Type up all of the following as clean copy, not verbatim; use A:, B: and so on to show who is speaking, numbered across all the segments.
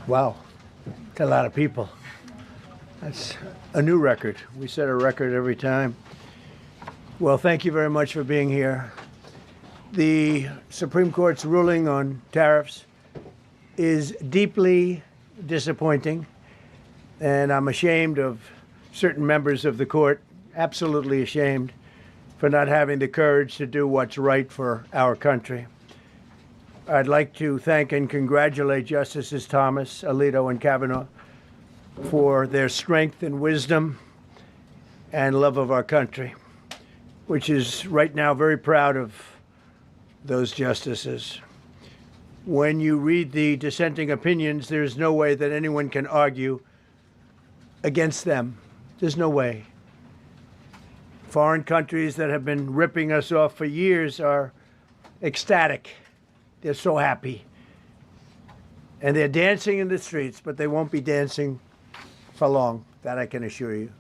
A: Wow, that's a lot of people. That's a new record. We set a record every time. Well, thank you very much for being here. The Supreme Court's ruling on tariffs is deeply disappointing, and I'm ashamed of certain members of the court, absolutely ashamed, for not having the courage to do what's right for our country. I'd like to thank and congratulate Justices Thomas, Alito, and Kavanaugh for their strength and wisdom and love of our country, which is right now very proud of those justices. When you read the dissenting opinions, there's no way that anyone can argue against them. There's no way. Foreign countries that have been ripping us off for years are ecstatic. They're so happy. And they're dancing in the streets, but they won't be dancing for long, that I can assure you.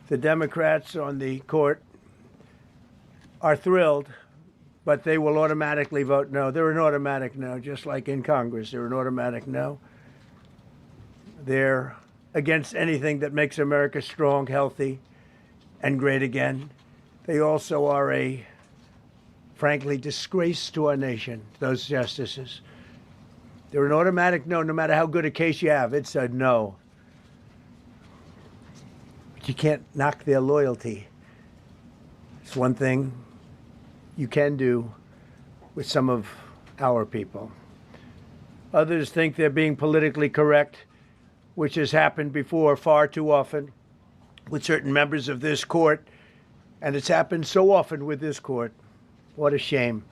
A: The Democrats on the court are thrilled, but they will automatically vote no. They're an automatic no, just like in Congress. They're an automatic no. They're against anything that makes America strong, healthy, and great again. They also are a, frankly, disgrace to our nation, those justices. They're an automatic no, no matter how good a case you have. It's a no. But you can't knock their loyalty. It's one thing you can do with some of our people. Others think they're being politically correct, which has happened before far too often with certain members of this court, and it's happened so often with this court. What a shame.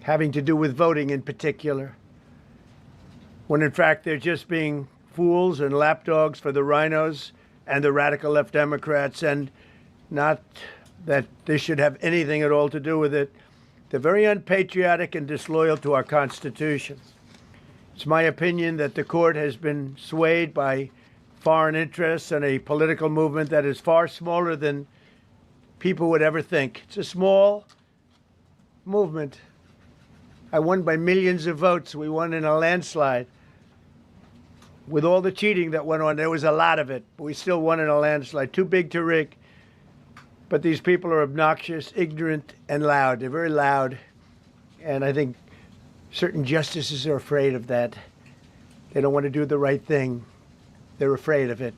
A: Having to do with voting in particular, when in fact they're just being fools and lapdogs for the rhinos and the radical left Democrats, and not that this should have anything at all to do with it. They're very unpatriotic and disloyal to our Constitution. It's my opinion that the court has been swayed by foreign interests and a political movement that is far smaller than people would ever think. It's a small movement. I won by millions of votes. We won in a landslide. With all the cheating that went on, there was a lot of it, but we still won in a landslide. Too big to rig. But these people are obnoxious, ignorant, and loud. They're very loud. And I think certain justices are afraid of that. They don't want to do the right thing. They're afraid of it.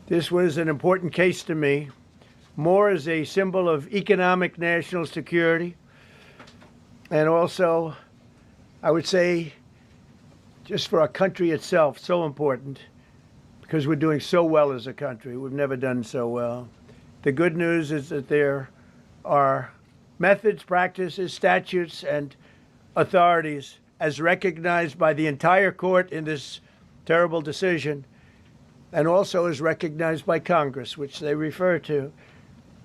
A: This was an important case to me, more as a symbol of economic national security, and also, I would say, just for our country itself, so important, because we're doing so well as a country. We've never done so well. The good news is that there are methods, practices, statutes, and authorities, as recognized by the entire court in this terrible decision, and also as recognized by Congress, which they refer to,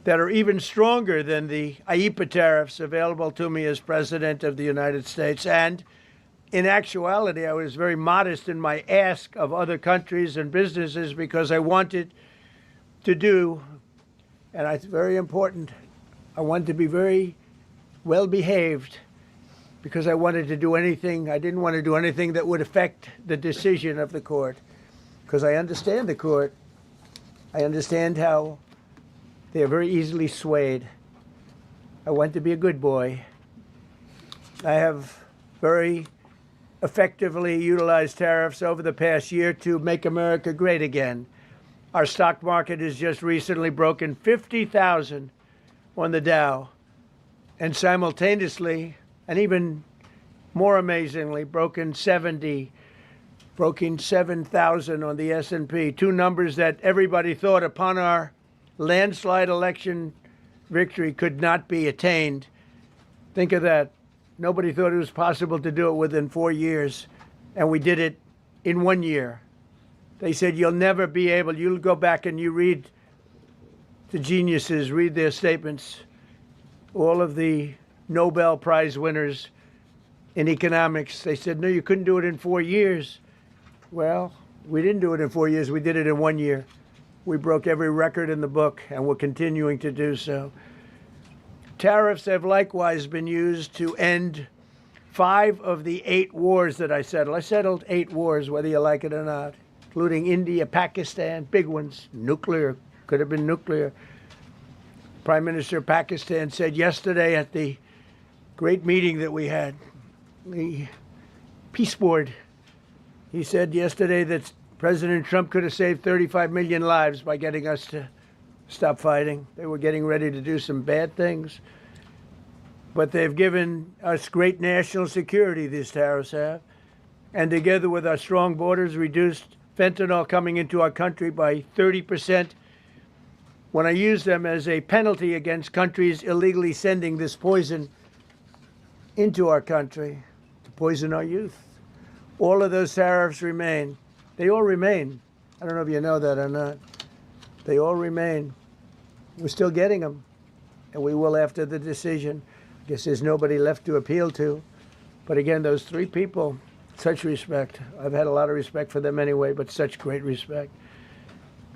A: that are even stronger than the IEEPA tariffs available to me as President of the United States. And in actuality, I was very modest in my ask of other countries and businesses because I wanted to do, and it's very important, I wanted to be very well behaved because I wanted to do anything, I didn't want to do anything that would affect the decision of the court, because I understand the court. I understand how they are very easily swayed. I want to be a good boy. I have very effectively utilized tariffs over the past year to make America great again. Our stock market has just recently broken 50,000 on the Dow, and simultaneously, and even more amazingly, broken 7,000 on the S&P, two numbers that everybody thought upon our landslide election victory could not be attained. Think of that. Nobody thought it was possible to do it within 4 years, and we did it in 1 year. They said, you'll never be able, you'll go back and you read the geniuses, read their statements, all of the Nobel Prize winners in economics. They said, no, you couldn't do it in 4 years. Well, we didn't do it in 4 years. We did it in 1 year. We broke every record in the book, and we're continuing to do so. Tariffs have likewise been used to end 5 of the 8 wars that I settled. I settled 8 wars, whether you like it or not, including India, Pakistan, big ones, nuclear, could have been nuclear. Prime Minister of Pakistan said yesterday at the great meeting that we had, the Peace Board, he said yesterday that President Trump could have saved 35 million lives by getting us to stop fighting. They were getting ready to do some bad things. But they've given us great national security, these tariffs have. And together with our strong borders, reduced fentanyl coming into our country by 30%. When I use them as a penalty against countries illegally sending this poison into our country to poison our youth, all of those tariffs remain. They all remain. I don't know if you know that or not. They all remain. We're still getting them, and we will after the decision. I guess there's nobody left to appeal to. But again, those 3 people, such respect. I've had a lot of respect for them anyway, but such great respect.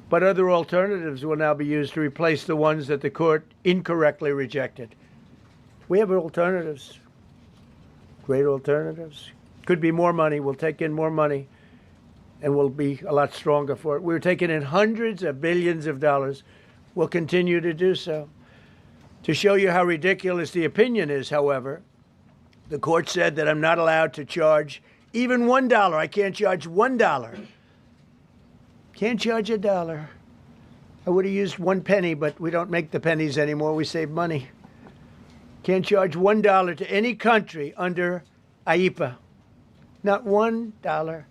A: But other alternatives will now be used to replace the ones that the court incorrectly rejected. We have alternatives, great alternatives. Could be more money. We'll take in more money, and we'll be a lot stronger for it. We're taking in hundreds of billions of dollars. We'll continue to do so. To show you how ridiculous the opinion is, however, the court said that I'm not allowed to charge even $1. I can't charge $1. Can't charge $1. I would have used 1 penny, but we don't make the pennies anymore. We save money. Can't charge $1 to any country under IEEPA. Not $1.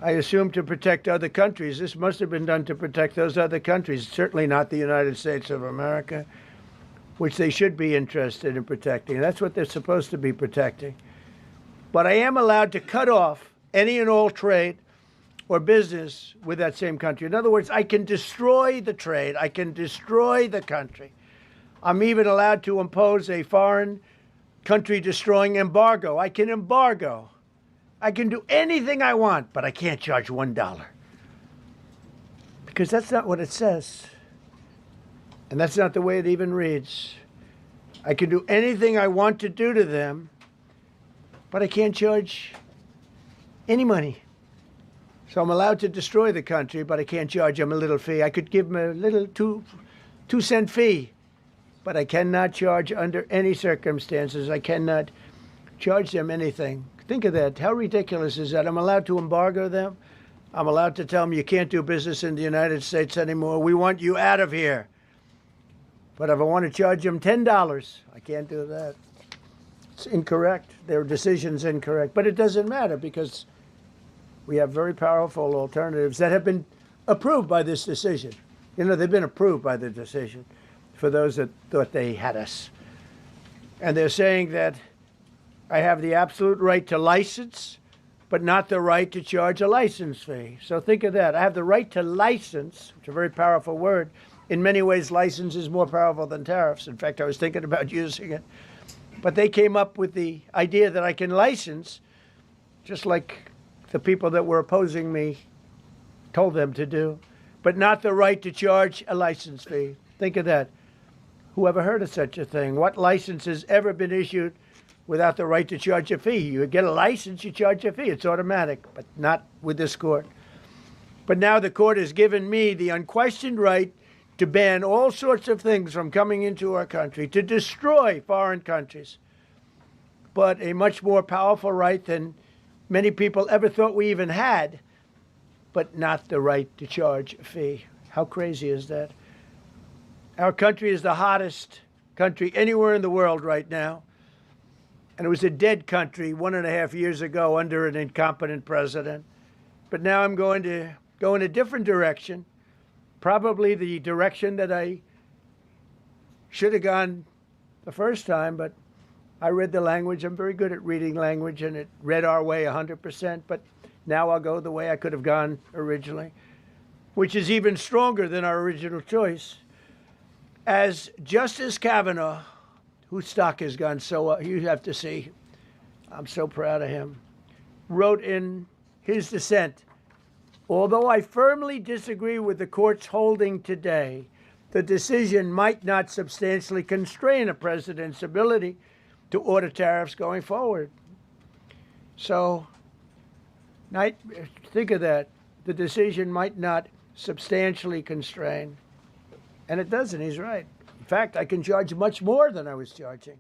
A: I assume to protect other countries. This must have been done to protect those other countries, certainly not the United States of America, which they should be interested in protecting. That's what they're supposed to be protecting. But I am allowed to cut off any and all trade or business with that same country. In other words, I can destroy the trade. I can destroy the country. I'm even allowed to impose a foreign country destroying embargo. I can embargo. I can do anything I want, but I can't charge $1. Because that's not what it says. And that's not the way it even reads. I can do anything I want to do to them, but I can't charge any money. So I'm allowed to destroy the country, but I can't charge them a little fee. I could give them a little 2-cent fee, but I cannot charge under any circumstances. I cannot charge them anything. Think of that. How ridiculous is that? I'm allowed to embargo them. I'm allowed to tell them you can't do business in the United States anymore. We want you out of here. But if I want to charge them $10, I can't do that. It's incorrect. Their decision's incorrect. But it doesn't matter because we have very powerful alternatives that have been approved by this decision. You know, they've been approved by the decision for those that thought they had us. And they're saying that I have the absolute right to license, but not the right to charge a license fee. So think of that. I have the right to license, which is a very powerful word. In many ways, license is more powerful than tariffs. In fact, I was thinking about using it. But they came up with the idea that I can license, just like the people that were opposing me told them to do, but not the right to charge a license fee. Think of that. Who ever heard of such a thing? What license has ever been issued without the right to charge a fee? You get a license, you charge a fee. It's automatic, but not with this court. But now the court has given me the unquestioned right to ban all sorts of things from coming into our country, to destroy foreign countries, but a much more powerful right than many people ever thought we even had, but not the right to charge a fee. How crazy is that? Our country is the hottest country anywhere in the world right now. And it was a dead country 1.5 years ago under an incompetent president. But now I'm going to go in a different direction, probably the direction that I should have gone the first time, but I read the language. I'm very good at reading language, and it read our way 100%, but now I'll go the way I could have gone originally, which is even stronger than our original choice. As Justice Kavanaugh, whose stock has gone so up, you have to see, I'm so proud of him, wrote in his dissent, although I firmly disagree with the court's holding today, the decision might not substantially constrain a president's ability to order tariffs going forward. So think of that. The decision might not substantially constrain. And it doesn't. He's right. In fact, I can charge much more than I was charging.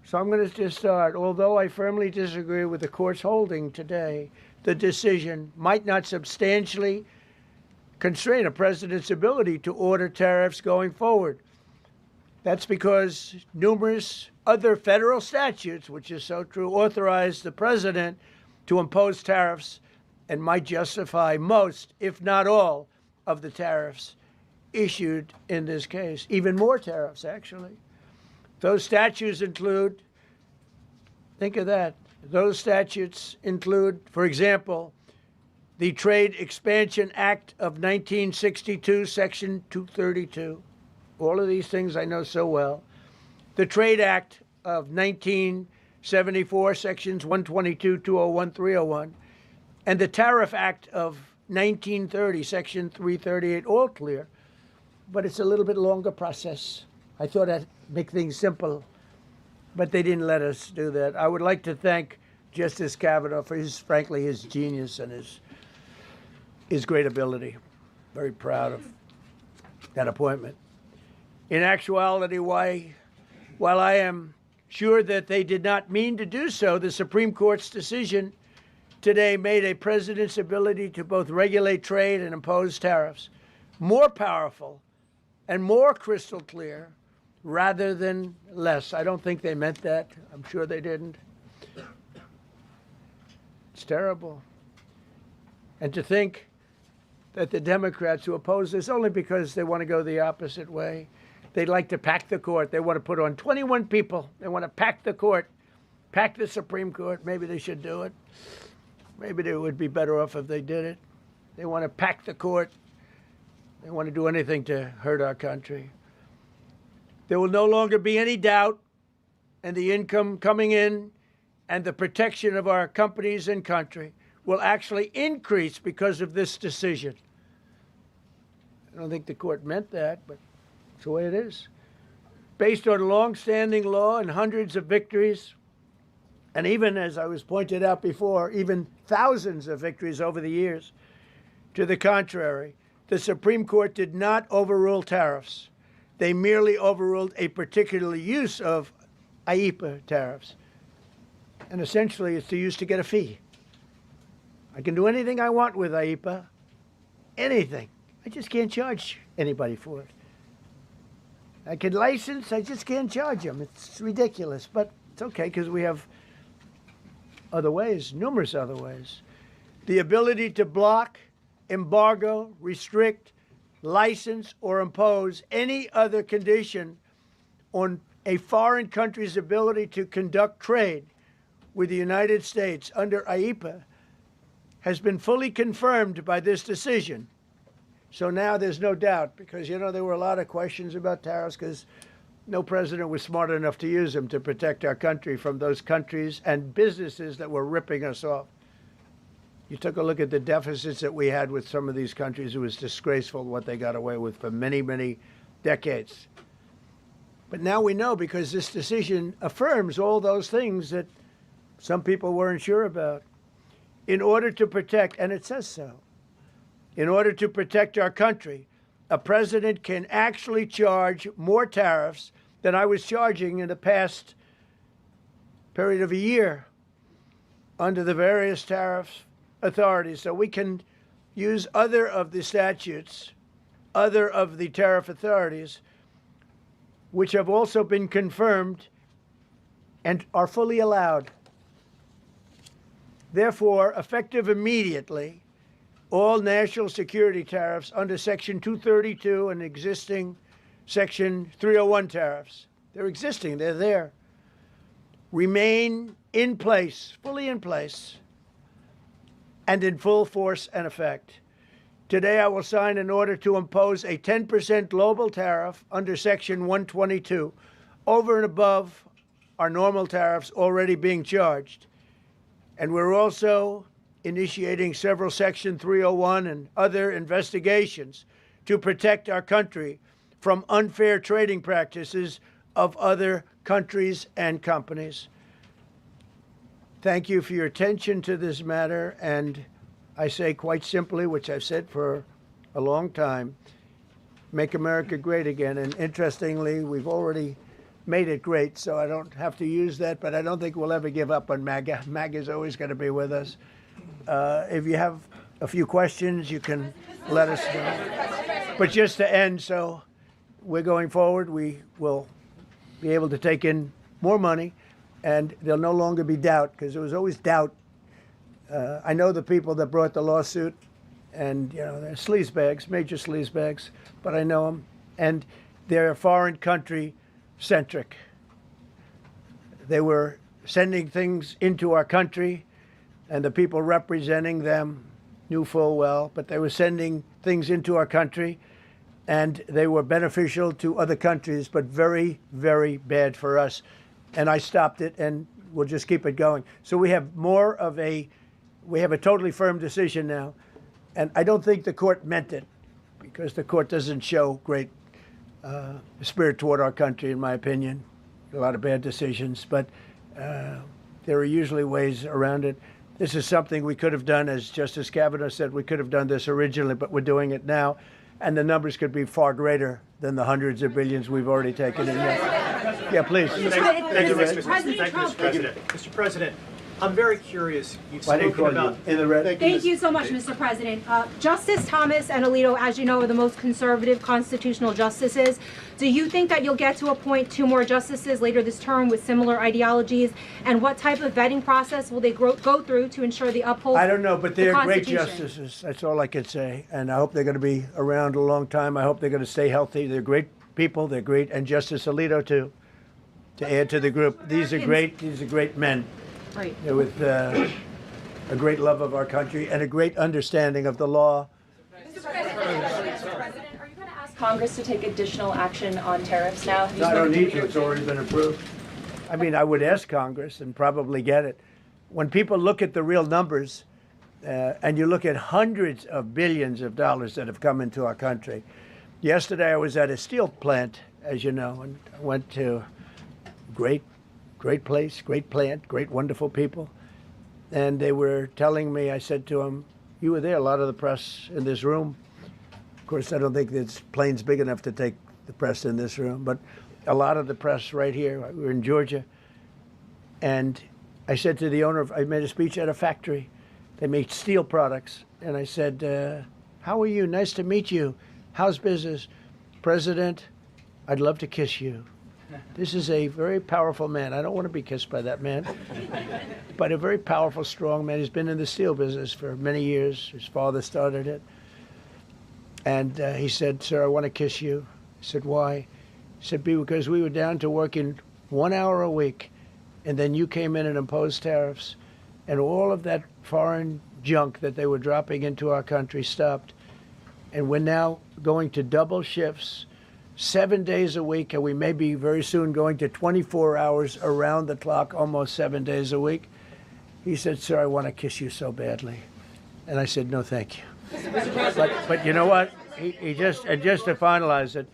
A: So I'm going to just start. Although I firmly disagree with the court's holding today, the decision might not substantially constrain a president's ability to order tariffs going forward. That's because numerous other federal statutes, which is so true, authorize the president to impose tariffs and might justify most, if not all, of the tariffs issued in this case. Even more tariffs, actually. Those statutes include, think of that, those statutes include, for example, the Trade Expansion Act of 1962, Section 232. All of these things I know so well. The Trade Act of 1974, Sections 122, 201, 301. And the Tariff Act of 1930, Section 338, all clear. But it's a little bit longer process. I thought I'd make things simple, but they didn't let us do that. I would like to thank Justice Kavanaugh for frankly, his genius and his great ability. Very proud of that appointment. In actuality, while I am sure that they did not mean to do so, the Supreme Court's decision today made a president's ability to both regulate trade and impose tariffs more powerful and more crystal clear rather than less. I don't think they meant that. I'm sure they didn't. It's terrible. And to think that the Democrats who oppose this only because they want to go the opposite way, they'd like to pack the court. They want to put on 21 people. They want to pack the court, pack the Supreme Court. Maybe they should do it. Maybe they would be better off if they did it. They want to pack the court. They want to do anything to hurt our country. There will no longer be any doubt, and the income coming in and the protection of our companies and country will actually increase because of this decision. I don't think the court meant that, but it's the way it is. Based on long-standing law and hundreds of victories, and even, as I was pointed out before, even thousands of victories over the years, to the contrary, the Supreme Court did not overrule tariffs. They merely overruled a particular use of IEEPA tariffs. And essentially, it's used to get a fee. I can do anything I want with IEEPA, anything. I just can't charge anybody for it. I can license, I just can't charge them. It's ridiculous, but it's okay because we have other ways, numerous other ways. The ability to block, embargo, restrict, license, or impose any other condition on a foreign country's ability to conduct trade with the United States under IEEPA has been fully confirmed by this decision. So now there's no doubt, because, you know, there were a lot of questions about tariffs because no president was smart enough to use them to protect our country from those countries and businesses that were ripping us off. You took a look at the deficits that we had with some of these countries. It was disgraceful what they got away with for many, many decades. But now we know, because this decision affirms all those things that some people weren't sure about. In order to protect, and it says so, in order to protect our country, a president can actually charge more tariffs than I was charging in the past period of a year under the various tariff authorities. So we can use other of the statutes, other of the tariff authorities, which have also been confirmed and are fully allowed. Therefore, effective immediately, all national security tariffs under Section 232 and existing Section 301 tariffs, they're existing, they're there, remain in place, fully in place, and in full force and effect. Today, I will sign an order to impose a 10% global tariff under Section 122 over and above our normal tariffs already being charged. And we're also initiating several Section 301 and other investigations to protect our country from unfair trading practices of other countries and companies. thank you for your attention to this matter. And I say quite simply, which I've said for a long time, make America great again. And interestingly, we've already made it great, so I don't have to use that, but I don't think we'll ever give up on MAGA. MAGA is always going to be with us. If you have a few questions, you can let us know. But just to end, so we're going forward. We will be able to take in more money, and there'll no longer be doubt, because there was always doubt. I know the people that brought the lawsuit, and they're sleazebags, major sleazebags, but I know them, and they're foreign country centric. They were sending things into our country, and the people representing them knew full well, but they were sending things into our country, and they were beneficial to other countries, but very, very bad for us. And I stopped it, and we'll just keep it going. So we have a totally firm decision now, and I don't think the court meant it, because the court doesn't show great spirit toward our country, in my opinion. A lot of bad decisions, but there are usually ways around it. This is something we could have done, as Justice Kavanaugh said, we could have done this originally, but we're doing it now, and the numbers could be far greater than the hundreds of billions we've already taken in. Yeah, please.
B: Thank you, Mr. President. Mr. President, I'm very curious. You've spoken about
A: in the red.
C: Thank you so much, Mr. President. Justice Thomas and Alito, as you know, are the most conservative constitutional justices. Do you think that you'll get to appoint 2 more justices later this term with similar ideologies? And what type of vetting process will they go through to ensure they uphold?
A: I don't know, but they're great justices. That's all I can say. And I hope they're going to be around a long time. I hope they're going to stay healthy. They're great people. They're great. And Justice Alito, too, to add to the group. These are great men.
C: Right.
A: With a great love of our country and a great understanding of the law.
D: Mr. President, are you going to ask Congress to take additional action on tariffs now?
A: No, I don't need to. It's already been approved. I mean, I would ask Congress and probably get it. When people look at the real numbers, and you look at hundreds of billions of dollars that have come into our country. Yesterday, I was at a steel plant, as you know, and I went to great place, great plant, great, wonderful people. And they were telling me, I said to them, you were there, a lot of the press in this room. Of course, I don't think this plane's big enough to take the press in this room, but a lot of the press right here. We were in Georgia. And I said to the owner, I made a speech at a factory. They make steel products. And I said, how are you? Nice to meet you. How's business? President, I'd love to kiss you. This is a very powerful man. I don't want to be kissed by that man, but a very powerful, strong man. He's been in the steel business for many years. His father started it. And he said, sir, I want to kiss you. I said, why? He said, because we were down to working 1 hour a week, and then you came in and imposed tariffs, and all of that foreign junk that they were dropping into our country stopped. And we're now going to double shifts, 7 days a week, and we may be very soon going to 24 hours around the clock, almost 7 days a week. He said, sir, I want to kiss you so badly. And I said, no, thank you. But you know what? He just to finalize it,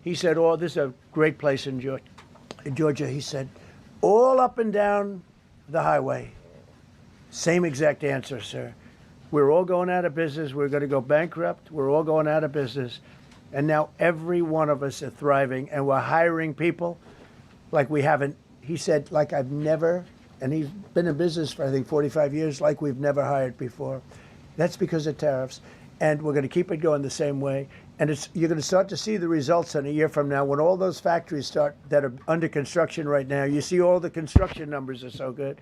A: he said, oh, this is a great place in Georgia. He said, all up and down the highway, same exact answer, sir. We're all going out of business. We're going to go bankrupt. We're all going out of business. And now every one of us are thriving, and we're hiring people like we haven't. He said, like I've never, and he's been in business for, I think, 45 years, like we've never hired before. That's because of tariffs. And we're going to keep it going the same way. And you're going to start to see the results in a year from now when all those factories start that are under construction right now. You see all the construction numbers are so good.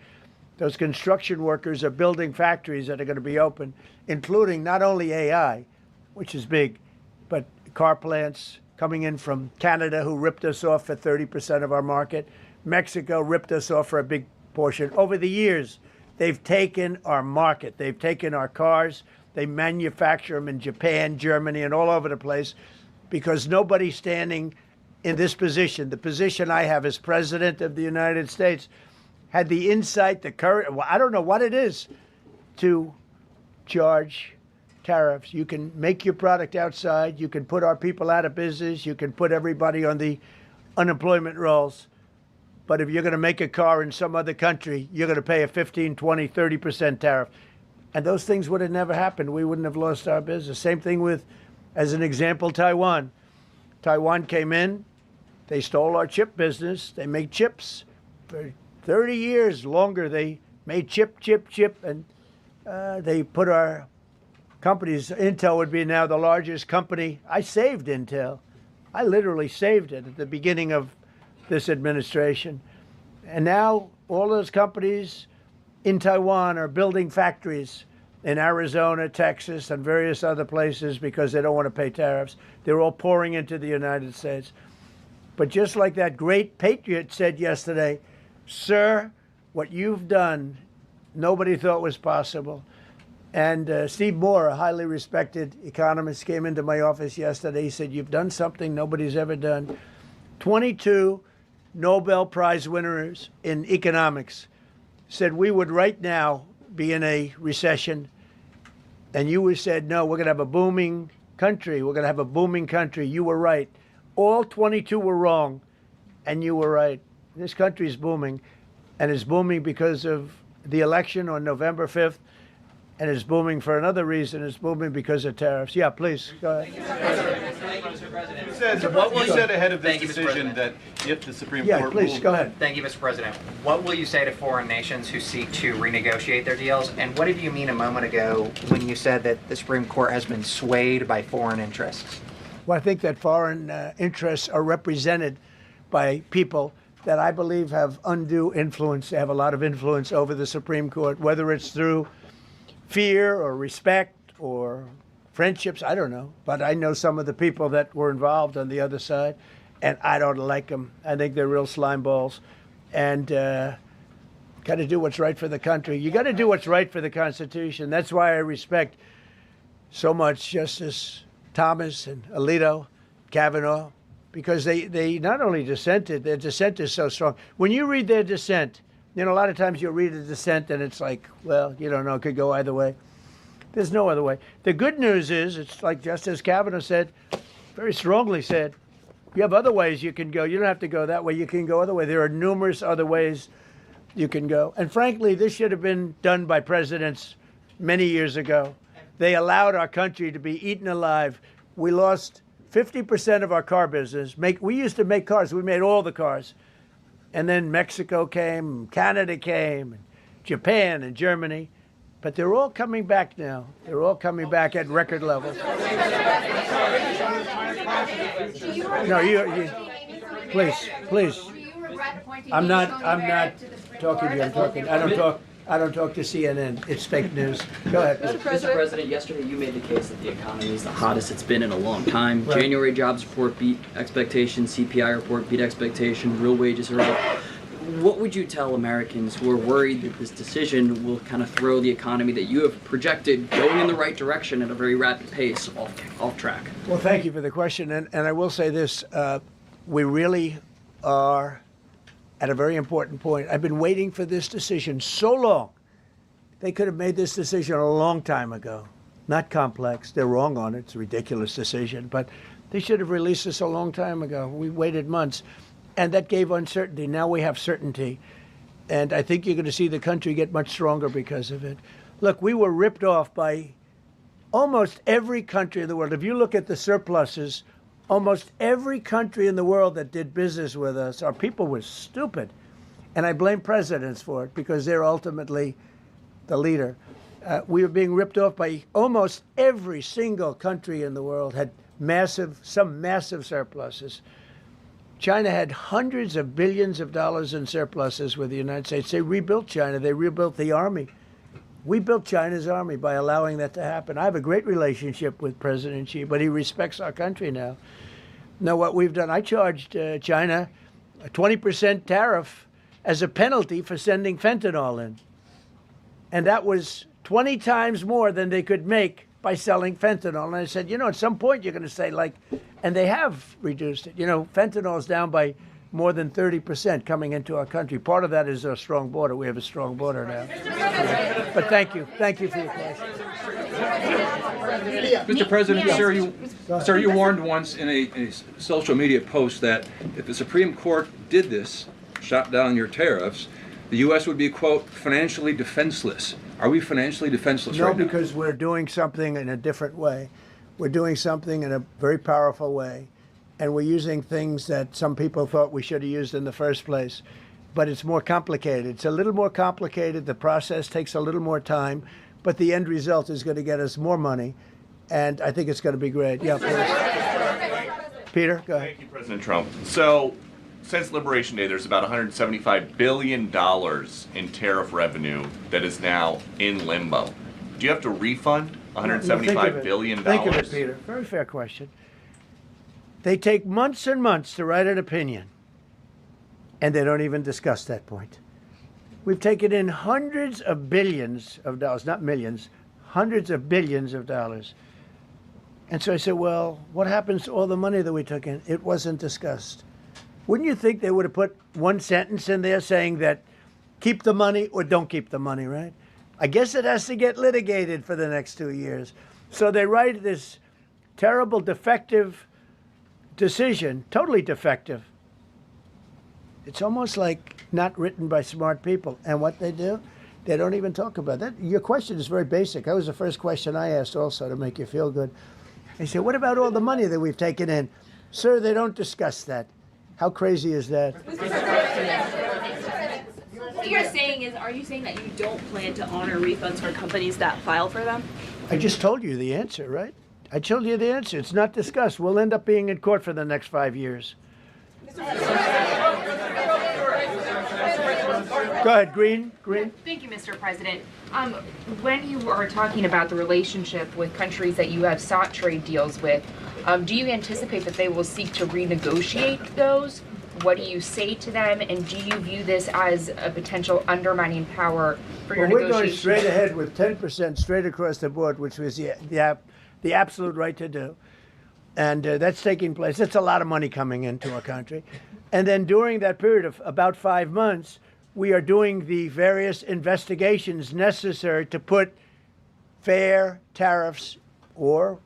A: Those construction workers are building factories that are going to be open, including not only AI, which is big, but car plants coming in from Canada, who ripped us off for 30% of our market. Mexico ripped us off for a big portion. Over the years, they've taken our market. They've taken our cars. They manufacture them in Japan, Germany, and all over the place because nobody's standing in this position. The position I have as President of the United States had the insight, the courage, well, I don't know what it is, to charge tariffs. You can make your product outside. You can put our people out of business. You can put everybody on the unemployment rolls. But if you're going to make a car in some other country, you're going to pay a 15, 20, 30% tariff. And those things would have never happened. We wouldn't have lost our business. Same thing with, as an example, Taiwan. Taiwan came in. They stole our chip business. They make chips. For 30 years longer, they made chip. And they put our companies. Intel would be now the largest company. I saved Intel. I literally saved it at the beginning of this administration. And now all those companies in Taiwan are building factories in Arizona, Texas, and various other places because they don't want to pay tariffs. They're all pouring into the United States. But just like that great patriot said yesterday, sir, what you've done, nobody thought was possible. And Steve Moore, a highly respected economist, came into my office yesterday. He said, you've done something nobody's ever done. 22 Nobel Prize winners in economics said we would right now be in a recession. And you said, no, we're going to have a booming country. We're going to have a booming country. You were right. All 22 were wrong, and you were right. This country is booming, and it's booming because of the election on November 5th, and it's booming for another reason. It's booming because of tariffs. Yeah, please, go ahead.
E: Thank you, Mr. President. You said ahead of this decision that if the Supreme Court
A: please,
E: ruled...
A: go ahead.
F: Thank you, Mr. President. What will you say to foreign nations who seek to renegotiate their deals? And what did you mean a moment ago when you said that the Supreme Court has been swayed by foreign interests?
A: Well, I think that foreign interests are represented by people that I believe have undue influence. They have a lot of influence over the Supreme Court, whether it's through fear or respect or friendships, I don't know. But I know some of the people that were involved on the other side, and I don't like them. I think they're real slime balls. And got to do what's right for the country. You got to do what's right for the Constitution. That's why I respect so much Justice Thomas and Alito, Kavanaugh, because they not only dissented, their dissent is so strong. When you read their dissent, you know, a lot of times you'll read a dissent and it's like, well, you don't know, it could go either way. There's no other way. The good news is, it's like Justice Kavanaugh said, very strongly said, you have other ways you can go. You don't have to go that way. You can go other way. There are numerous other ways you can go. And frankly, this should have been done by presidents many years ago. They allowed our country to be eaten alive. We lost 50% of our car business. We used to make cars. We made all the cars. And then Mexico came, Canada came, and Japan and Germany. But they're all coming back now. They're all coming back at record levels. No, you please. I'm not talking to you. I don't talk to CNN. It's fake news. Go ahead.
G: Mr. President, yesterday you made the case that the economy is the hottest it's been in a long time.
A: Right.
G: January jobs report beat expectations, CPI report beat expectation, real wages are up. What would you tell Americans who are worried that this decision will kind of throw the economy that you have projected going in the right direction at a very rapid pace off track?
A: Well, thank you for the question. And I will say this, we really are at a very important point. I've been waiting for this decision so long. They could have made this decision a long time ago. Not complex. They're wrong on it. It's a ridiculous decision. But they should have released this a long time ago. We waited months. And that gave uncertainty. Now we have certainty. And I think you're going to see the country get much stronger because of it. Look, we were ripped off by almost every country in the world. If you look at the surpluses, almost every country in the world that did business with us, our people were stupid. And I blame presidents for it because they're ultimately the leader. We were being ripped off by almost every single country in the world, had some massive surpluses. China had hundreds of billions of dollars in surpluses with the United States. They rebuilt China. They rebuilt the army. We built China's army by allowing that to happen. I have a great relationship with President Xi, but he respects our country now. Now, what we've done, I charged China a 20% tariff as a penalty for sending fentanyl in. And that was 20 times more than they could make by selling fentanyl. And I said, you know, at some point you're going to say, like, and they have reduced it. You know, fentanyl is down by more than 30% coming into our country. Part of that is our strong border. We have a strong border now. But thank you. Thank you for your question.
H: Mr. President, sir, you warned once in a social media post that if the Supreme Court did this, shot down your tariffs, the U.S. would be, quote, financially defenseless. Are we financially defenseless right now?
A: No, because we're doing something in a different way. We're doing something in a very powerful way. And we're using things that some people thought we should have used in the first place. But it's more complicated. It's a little more complicated. The process takes a little more time. But the end result is going to get us more money. And I think it's going to be great. Yeah, Peter, go ahead.
I: Thank you, President Trump. So, since Liberation Day, there's about $175 billion in tariff revenue that is now in limbo. Do you have to refund $175 billion?
A: Think of it, Peter. Very fair question. They take months and months to write an opinion, and they don't even discuss that point. We've taken in hundreds of billions of dollars, not millions, hundreds of billions of dollars. And so I said, well, what happens to all the money that we took in? It wasn't discussed. Wouldn't you think they would have put one sentence in there saying that keep the money or don't keep the money, right? I guess it has to get litigated for the next 2 years. So they write this terrible, defective decision, totally defective. It's almost like not written by smart people. And what they do, they don't even talk about that. Your question is very basic. That was the first question I asked also to make you feel good. They said, what about all the money that we've taken in? Sir, they don't discuss that. How crazy is that?
J: What you're saying is, are you saying that you don't plan to honor refunds for companies that file for them?
A: I just told you the answer, right? I told you the answer. It's not discussed. We'll end up being in court for the next 5 years. Go ahead, Green.
K: Thank you, Mr. President. When you are talking about the relationship with countries that you have sought trade deals with, do you anticipate that they will seek to renegotiate those? What do you say to them? And do you view this as a potential undermining power for your negotiations?
A: We're going straight ahead with 10% straight across the board, which was the absolute right to do. And that's taking place. That's a lot of money coming into our country. And then during that period of about 5 months, we are doing the various investigations necessary to put fair tariffs or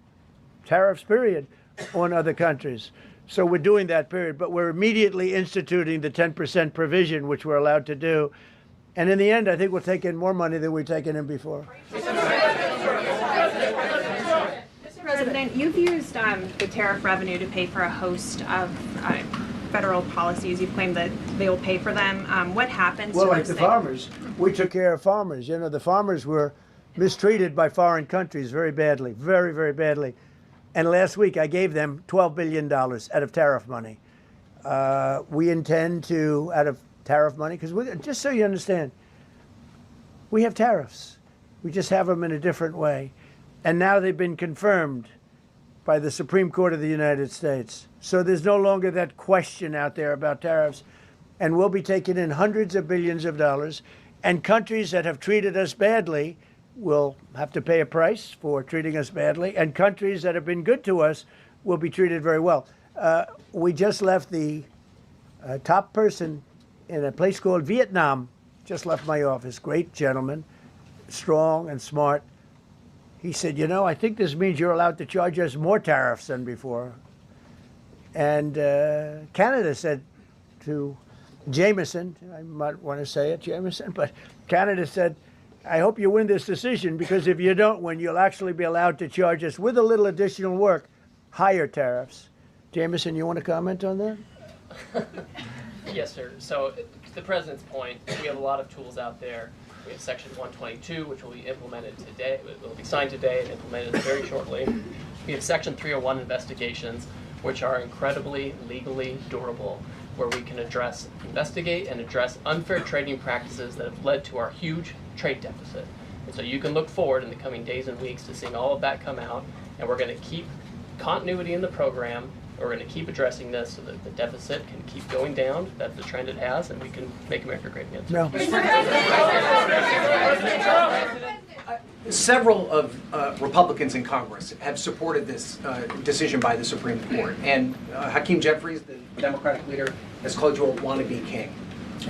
A: tariffs, period, on other countries. So we're doing that period, but we're immediately instituting the 10% provision, which we're allowed to do. And in the end, I think we'll take in more money than we've taken in before.
J: Mr. President, you've used the tariff revenue to pay for a host of federal policies. You've claimed that they will pay for them. What happens to
A: Well, like the farmers. We took care of farmers. You know, the farmers were mistreated by foreign countries very badly, very, very badly. And last week, I gave them $12 billion out of tariff money. We intend to, out of tariff money, because just so you understand, we have tariffs. We just have them in a different way. And now they've been confirmed by the Supreme Court of the United States. So there's no longer that question out there about tariffs. And we'll be taking in hundreds of billions of dollars. And countries that have treated us badly will have to pay a price for treating us badly. And countries that have been good to us will be treated very well. We just left the top person in a place called Vietnam, just left my office. Great gentleman, strong and smart. He said, you know, I think this means you're allowed to charge us more tariffs than before. And Canada said to Jameson, I might want to say it, Jameson, but Canada said, I hope you win this decision, because if you don't win, you'll actually be allowed to charge us, with a little additional work, higher tariffs. Jameson, you want to comment on that?
L: Yes, sir. So to the President's point, we have a lot of tools out there. We have Section 122, which will be implemented today. It will be signed today and implemented very shortly. We have Section 301 investigations, which are incredibly legally durable, where we can investigate and address unfair trading practices that have led to our huge trade deficit. And so you can look forward in the coming days and weeks to seeing all of that come out, and we're going to keep continuity in the program. We're going to keep addressing this so that the deficit can keep going down. That's the trend it has, and we can make America great again.
A: No.
M: Several of Republicans in Congress have supported this decision by the Supreme Court, and Hakeem Jeffries, the Democratic leader, has called you a wannabe king.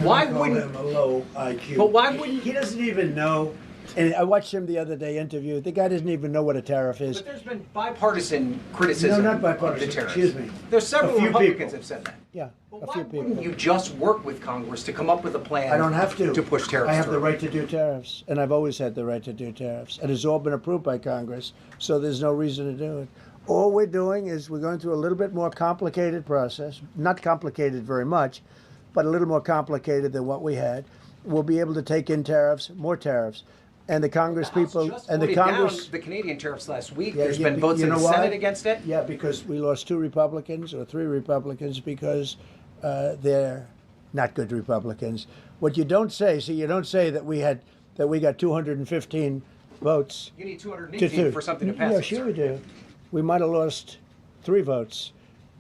M: Why wouldn't
A: him a low IQ?
M: But why wouldn't
A: he doesn't even know And I watched him the other day interview. The guy doesn't even know what a tariff is.
M: But there's been bipartisan criticism
A: No, not bipartisan.
M: of the tariffs.
A: Excuse me.
M: There's several
A: A few
M: Republicans
A: people.
M: have said that.
A: Yeah,
M: Well,
A: a
M: why
A: few people.
M: wouldn't you just work with Congress to come up with a plan?
A: I don't have to.
M: To push tariffs
A: I have the
M: through?
A: right to do tariffs, and I've always had the right to do tariffs. And it's all been approved by Congress, so there's no reason to do it. All we're doing is we're going through a little bit more complicated process. Not complicated very much, but a little more complicated than what we had. We'll be able to take in tariffs, more tariffs. And the Congress people and the Congress
M: down the Canadian tariffs last week.
A: Yeah,
M: There's
A: yeah,
M: been votes
A: you
M: in the
A: know why?
M: Senate against it.
A: Yeah, because we lost 2 Republicans or 3 Republicans because they're not good Republicans. What you don't say, you don't say that we got 215 votes.
M: You need 218 for something to pass.
A: Yeah, sure we do. We might have lost 3 votes,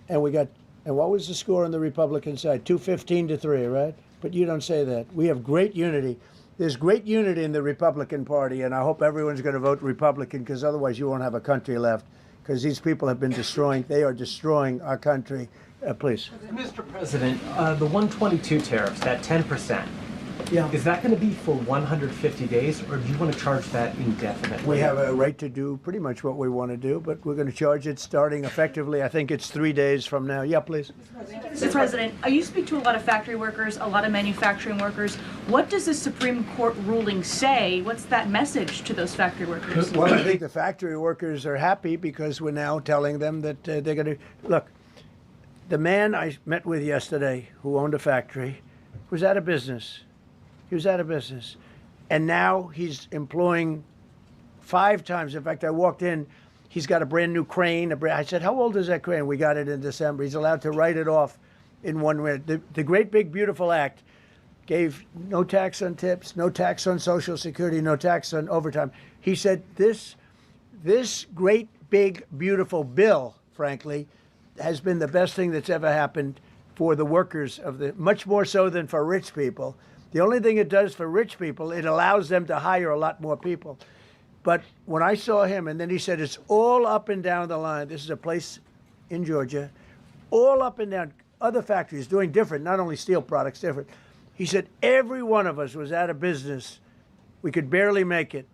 A: and what was the score on the Republican side? 215 to 3, right? But you don't say that. We have great unity. There's great unity in the Republican Party, and I hope everyone's going to vote Republican, because otherwise you won't have a country left, because these people have been they are destroying our country. Please.
B: Mr. President, the 122 tariffs, that 10%,
A: Yeah.
B: is that going to be for 150 days, or do you want to charge that indefinitely?
A: We have a right to do pretty much what we want to do, but we're going to charge it starting effectively. I think it's 3 days from now. Yeah, please.
N: Mr. President, you speak to a lot of factory workers, a lot of manufacturing workers. What does the Supreme Court ruling say? What's that message to those factory workers?
A: Well, I think the factory workers are happy because we're now telling them that they're going to look. The man I met with yesterday, who owned a factory, was out of business. He was out of business. And now he's employing 5 times. In fact, I walked in, he's got a brand new crane. I said, how old is that crane? We got it in December. He's allowed to write it off in 1 minute. The Great Big Beautiful Act gave no tax on tips, no tax on Social Security, no tax on overtime. He said this great big beautiful bill, frankly, has been the best thing that's ever happened for the workers much more so than for rich people. The only thing it does for rich people, it allows them to hire a lot more people. But when I saw him, and then he said, it's all up and down the line. This is a place in Georgia, all up and down, other factories doing different, not only steel products, different. He said, every one of us was out of business. We could barely make it.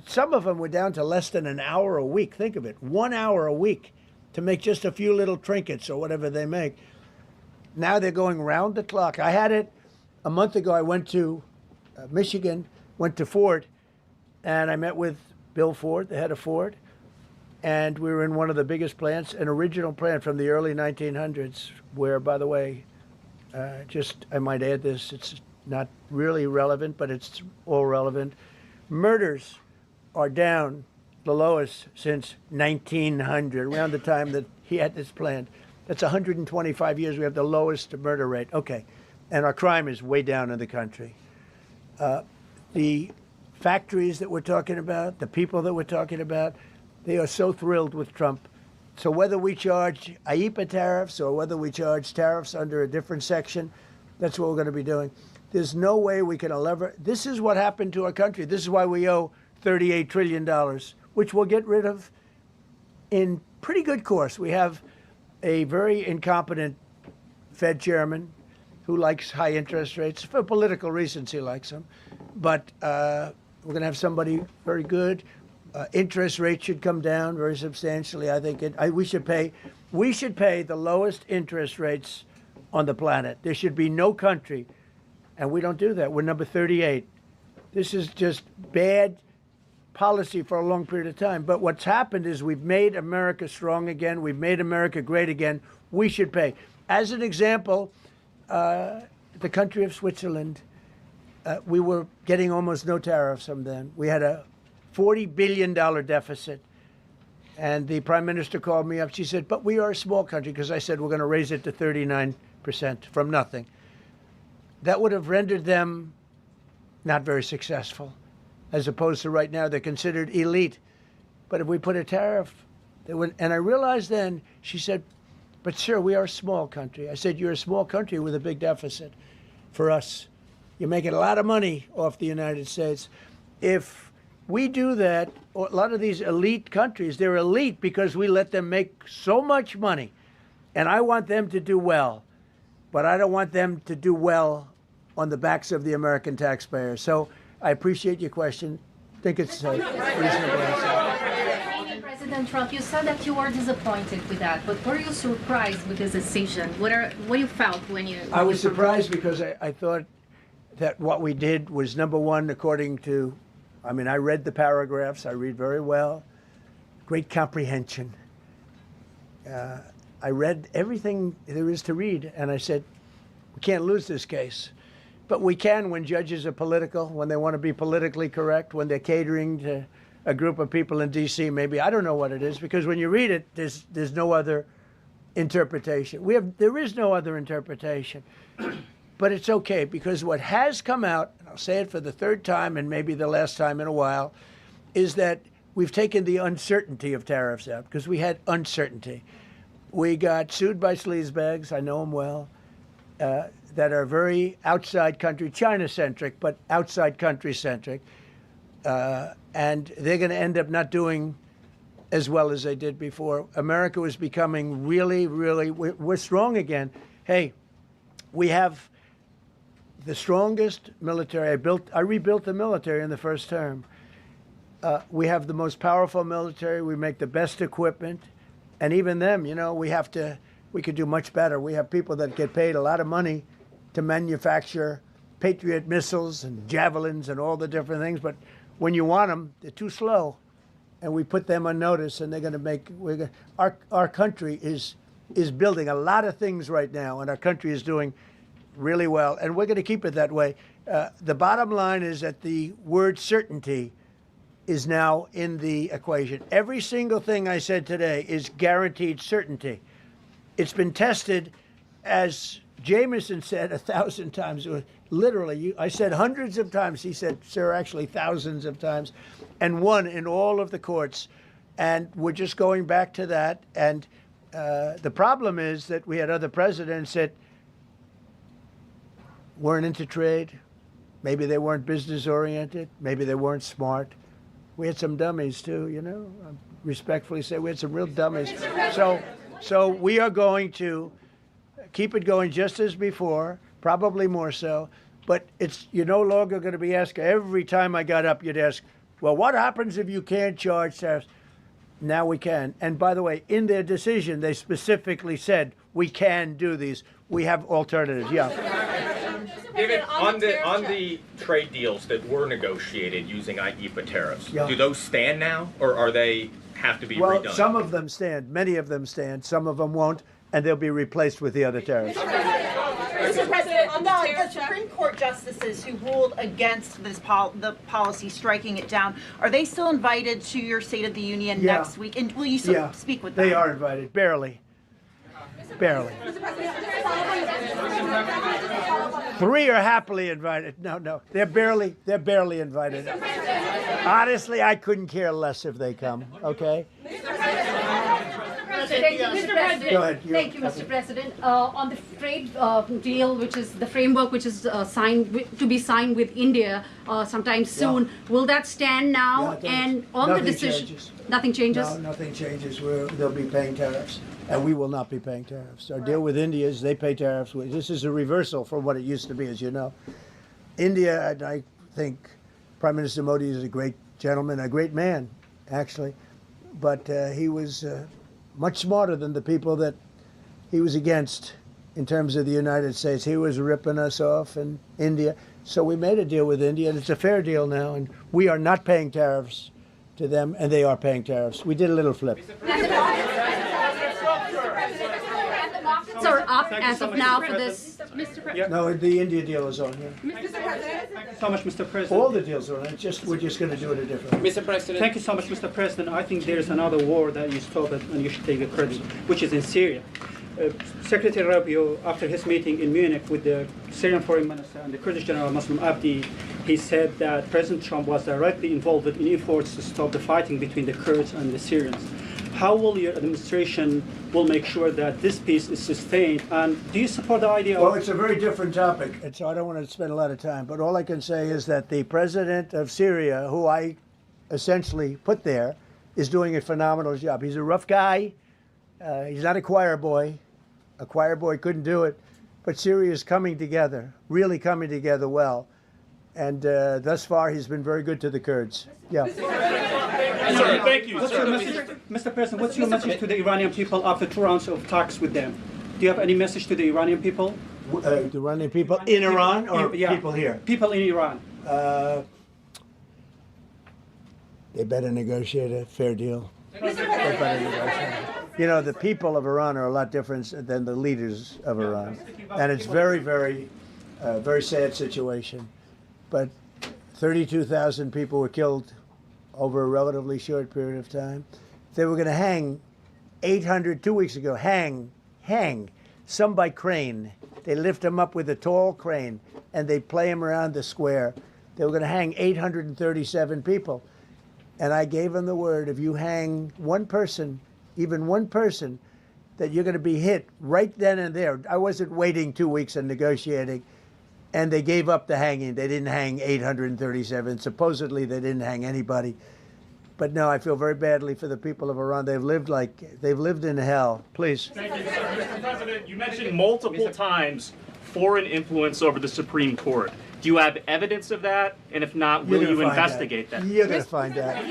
A: Some of them were down to less than an hour a week. Think of it, 1 hour a week to make just a few little trinkets or whatever they make. Now they're going round the clock. I had it a month ago. I went to Michigan, went to Ford, and I met with Bill Ford, the head of Ford, and we were in one of the biggest plants, an original plant from the early 1900s, where, by the way, I might add this, it's not really relevant, but it's all relevant. Murders are down the lowest since 1900, around the time that he had this plant. That's 125 years. We have the lowest murder rate. Okay. And our crime is way down in the country. The factories that we're talking about, the people that we're talking about, they are so thrilled with Trump. So whether we charge IEEPA tariffs or whether we charge tariffs under a different section, that's what we're going to be doing. There's no way we can this is what happened to our country. This is why we owe $38 trillion, which we'll get rid of in pretty good course. We have a very incompetent Fed chairman who likes high interest rates. For political reasons, he likes them. But we're going to have somebody very good. Interest rates should come down very substantially. I think we should pay the lowest interest rates on the planet. There should be no country, and we don't do that. We're number 38. This is just bad policy for a long period of time. But what's happened is we've made America strong again. We've made America great again. We should pay. As an example, the country of Switzerland, we were getting almost no tariffs from them. We had a $40 billion deficit. And the prime minister called me up. She said, but we are a small country, because I said we're going to raise it to 39% from nothing. That would have rendered them not very successful, as opposed to right now they're considered elite. But if we put a tariff, they would. And I realized then, she said, but sir, we are a small country. I said, you're a small country with a big deficit. For us, you're making a lot of money off the United States. If we do that, a lot of these elite countries, they're elite because we let them make so much money. And I want them to do well, but I don't want them to do well on the backs of the American taxpayer. So I appreciate your question. I think it's reasonable.
O: President Trump, you said that you were disappointed with that, but were you surprised with this decision? What you felt when you...
A: I was surprised because I thought that what we did was, number one, according to, I mean, I read the paragraphs, I read very well, great comprehension. I read everything there is to read, and I said, we can't lose this case. But we can when judges are political, when they want to be politically correct, when they're catering to a group of people in D.C. maybe. I don't know what it is, because when you read it, there's no other interpretation. There is no other interpretation. But it's okay, because what has come out, and I'll say it for the third time and maybe the last time in a while, is that we've taken the uncertainty of tariffs out, because we had uncertainty. We got sued by sleazebags, I know them well, that are very outside country, China-centric, but outside country-centric. And they're going to end up not doing as well as they did before. America was becoming really, really, we're strong again. Hey, we have the strongest military. I rebuilt the military in the first term. We have the most powerful military. We make the best equipment. And even them, you know, we could do much better. We have people that get paid a lot of money to manufacture Patriot missiles and javelins and all the different things. But when you want them, they're too slow. And we put them on notice, and they're going to make, our country is building a lot of things right now, and our country is doing really well. And we're going to keep it that way. The bottom line is that the word certainty is now in the equation. Every single thing I said today is guaranteed certainty. It's been tested, as Jameson said 1,000 times. Literally, I said hundreds of times. He said, sir, actually thousands of times, and won in all of the courts. And we're just going back to that. And the problem is that we had other presidents that weren't into trade. Maybe they weren't business oriented. Maybe they weren't smart. We had some dummies too, you know. I respectfully say we had some real dummies. So we are going to keep it going just as before, probably more so. But you're no longer going to be asked, every time I got up, you'd ask, well, what happens if you can't charge tariffs? Now we can. And by the way, in their decision, they specifically said, we can do these. We have alternatives, yeah.
P: David, on the trade deals that were negotiated using IEEPA tariffs, do those stand now, or are they have to be redone?
A: Well, some of them stand. Many of them stand. Some of them won't, and they'll be replaced with the other tariffs.
Q: Mr. President, on the Supreme Court justices who ruled against this the policy, striking it down, are they still invited to your State of the Union next week? And will you speak with them?
A: They are invited, barely. Barely. 3 are happily invited. No, they're barely invited. Honestly, I couldn't care less if they come, okay?
O: Thank you, Mr. President.
A: Go ahead.
O: Thank you, Mr. President. On the trade deal, which is the framework which is to be signed with India sometime soon, will that stand now? And on the decision, nothing changes?
A: No, nothing changes. They'll be paying tariffs, and we will not be paying tariffs. Our deal with India is they pay tariffs. This is a reversal from what it used to be, as you know. India, and I think Prime Minister Modi is a great gentleman, a great man, actually, but he was much smarter than the people that he was against in terms of the United States. He was ripping us off in India. So we made a deal with India, and it's a fair deal now, and we are not paying tariffs to them, and they are paying tariffs. We did a little flip.
O: Are up as of now for this.
N: Mr. President.
A: No, the India deal is on here.
N: Mr. President.
R: Thank you so much, Mr. President.
A: All the deals are on. We're just going to do it a different way.
R: Mr. President. Thank you so much, Mr. President. I think there is another war that you stopped and you should take the credit, which is in Syria. Secretary Rubio, after his meeting in Munich with the Syrian Foreign Minister and the Kurdish General Muslim Abdi, he said that President Trump was directly involved in efforts to stop the fighting between the Kurds and the Syrians. How will your administration make sure that this peace is sustained? And do you support the idea of...
A: Well, it's a very different topic, and so I don't want to spend a lot of time. But all I can say is that the president of Syria, who I essentially put there, is doing a phenomenal job. He's a rough guy. He's not a choir boy. A choir boy couldn't do it. But Syria is coming together, really coming together well. And thus far, he's been very good to the Kurds. Yeah.
R: Sir, thank you. Mr. President, what's your message to the Iranian people after 2 rounds of talks with them? Do you have any message to the Iranian people?
A: The Iranian people in Iran or people here?
R: People in Iran.
A: They better negotiate a fair deal. They better negotiate. You know, the people of Iran are a lot different than the leaders of Iran. And it's very, very, very sad situation. But 32,000 people were killed over a relatively short period of time. They were going to hang 800, 2 weeks ago, hang, some by crane. They lift them up with a tall crane, and they play them around the square. They were going to hang 837 people. And I gave them the word, if you hang one person, even one person, that you're going to be hit right then and there. I wasn't waiting 2 weeks and negotiating. And they gave up the hanging. They didn't hang 837. Supposedly, they didn't hang anybody. But no, I feel very badly for the people of Iran. They've lived in hell. Please.
S: Thank you, sir. Mr. President, you mentioned multiple times foreign influence over the Supreme Court. Do you have evidence of that? And if not, will you investigate that?
A: You're going to find out.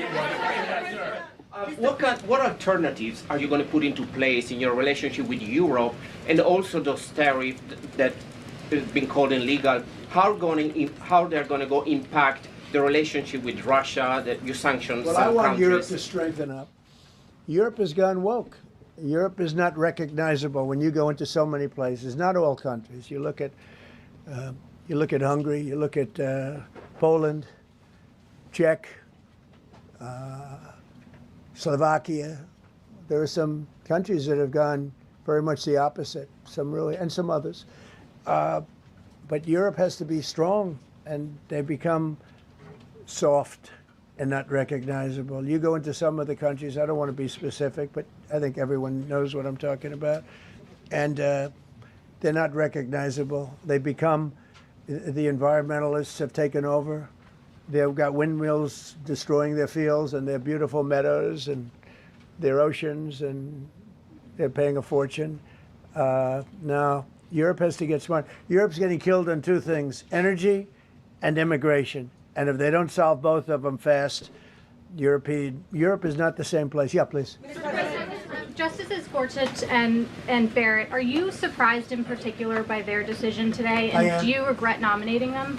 T: What alternatives are you going to put into place in your relationship with Europe, and also those tariffs that have been called illegal? How they're going to go impact the relationship with Russia, that you sanction some countries?
A: Well, I want Europe to strengthen up. Europe has gone woke. Europe is not recognizable when you go into so many places. Not all countries. You look at Hungary. You look at Poland, Czech, Slovakia. There are some countries that have gone very much the opposite. Some really, and some others. But Europe has to be strong, and they become soft and not recognizable. You go into some of the countries, I don't want to be specific, but I think everyone knows what I'm talking about, and they're not recognizable. They become, the environmentalists have taken over. They've got windmills destroying their fields and their beautiful meadows and their oceans, and they're paying a fortune. Now, Europe has to get smart. Europe's getting killed on two things, energy and immigration. And if they don't solve both of them fast, Europe is not the same place. Yeah, please.
C: Justices Gorsuch and Barrett, are you surprised in particular by their decision today? And do you regret nominating them?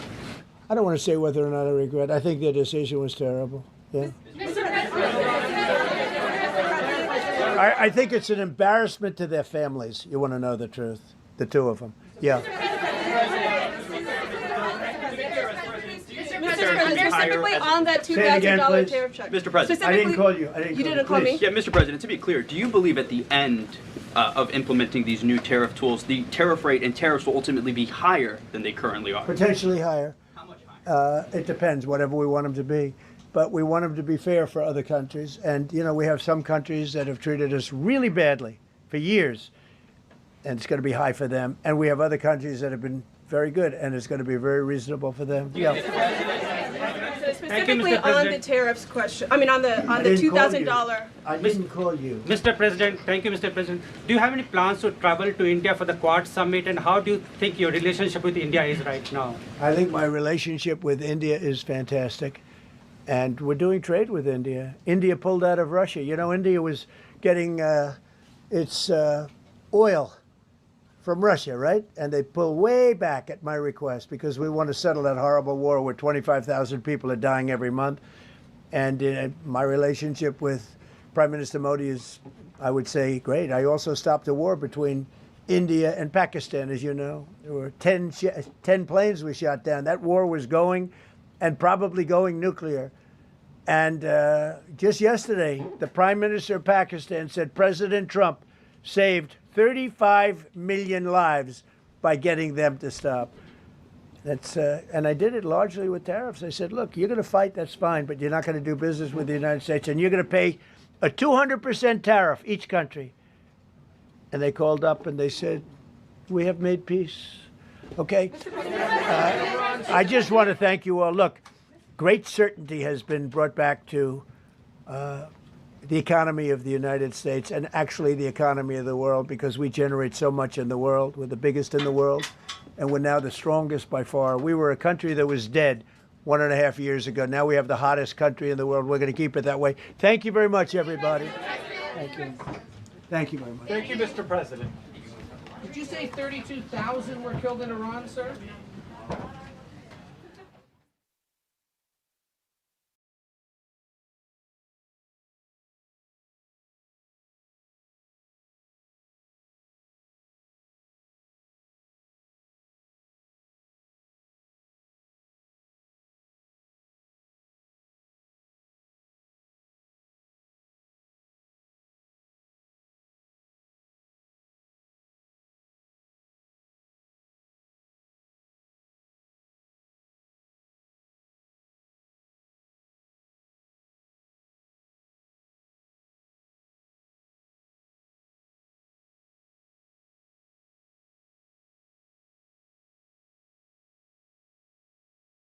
A: I don't want to say whether or not I regret. I think their decision was terrible. Yeah. I think it's an embarrassment to their families. You want to know the truth? The two of them. Yeah.
U: Specifically on that $2,000 tariff check.
S: Mr. President,
A: I didn't call you.
U: You didn't call me?
S: Yeah, Mr. President, to be clear, do you believe at the end of implementing these new tariff tools, the tariff rate and tariffs will ultimately be higher than they currently are?
A: Potentially higher. How much higher? It depends, whatever we want them to be. But we want them to be fair for other countries. And, you know, we have some countries that have treated us really badly for years, and it's going to be high for them. And we have other countries that have been very good, and it's going to be very reasonable for them. Yeah.
U: So specifically on the tariffs question, I mean on the $2,000.
A: I didn't call you.
R: Mr. President, thank you, Mr. President. Do you have any plans to travel to India for the Quad Summit, and how do you think your relationship with India is right now?
A: I think my relationship with India is fantastic, and we're doing trade with India. India pulled out of Russia. You know, India was getting its oil from Russia, right? And they pull way back at my request because we want to settle that horrible war where 25,000 people are dying every month. And my relationship with Prime Minister Modi is, I would say, great. I also stopped a war between India and Pakistan, as you know. There were 10 planes we shot down. That war was going, and probably going nuclear. And just yesterday, the Prime Minister of Pakistan said President Trump saved 35 million lives by getting them to stop. That's and I did it largely with tariffs. I said, look, you're going to fight, that's fine, but you're not going to do business with the United States, and you're going to pay a 200% tariff, each country. And they called up and they said, we have made peace. Okay? I just want to thank you all. Look, great certainty has been brought back to the economy of the United States, and actually the economy of the world, because we generate so much in the world. We're the biggest in the world, and we're now the strongest by far. We were a country that was dead 1.5 years ago. Now we have the hottest country in the world. We're going to keep it that way. Thank you very much, everybody. Thank you. Thank you very much.
B: Thank you, Mr. President.
D: Did you say 32,000 were killed in Iran, sir?